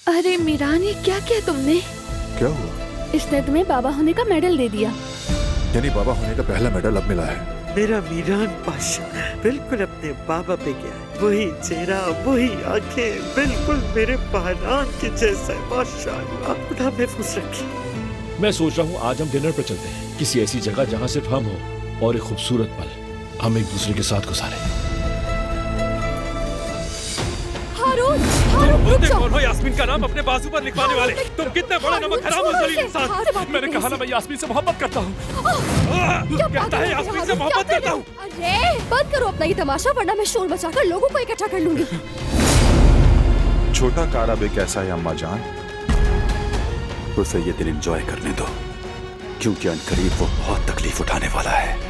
अरे मीरान, ये क्या किया तुमने? क्या हुआ? इसने तुम्हें बाबा होने का मेडल दे दिया। यानी बाबा होने का पहला मेडल अब मिला है। मेरा मीरान पाशा बिल्कुल अपने बाबा पे गया है। वही चेहरा, वही आंखें, बिल्कुल मेरे पहनान के जैसा है। माशाअल्लाह, खुदा महफूज रखे। मैं सोच रहा हूँ आज हम डिनर पर चलते हैं, किसी ऐसी जगह जहाँ सिर्फ हम हो और एक खूबसूरत पल हम एक दूसरे के साथ गुजारें। हारून, हारून रुक जाओ। कौन हो यास्मीन का नाम अपने बाजू पर लिखवाने वाले? तुम कितने बड़े नमक हराम हो जलील इंसान। मैंने कहा ना मैं यास्मीन से मोहब्बत करता हूँ। कहता है यास्मीन से मोहब्बत करता हूँ। अरे बंद करो अपना ये तमाशा, वरना मैं शोर मचाकर लोगों को इकट्ठा कर लूंगी। छोटा कारा भी कैसा है अम्मा जान? उसे ये दिन एंजॉय करने दो, क्योंकि अनकरीब वो बहुत तकलीफ उठाने वाला है।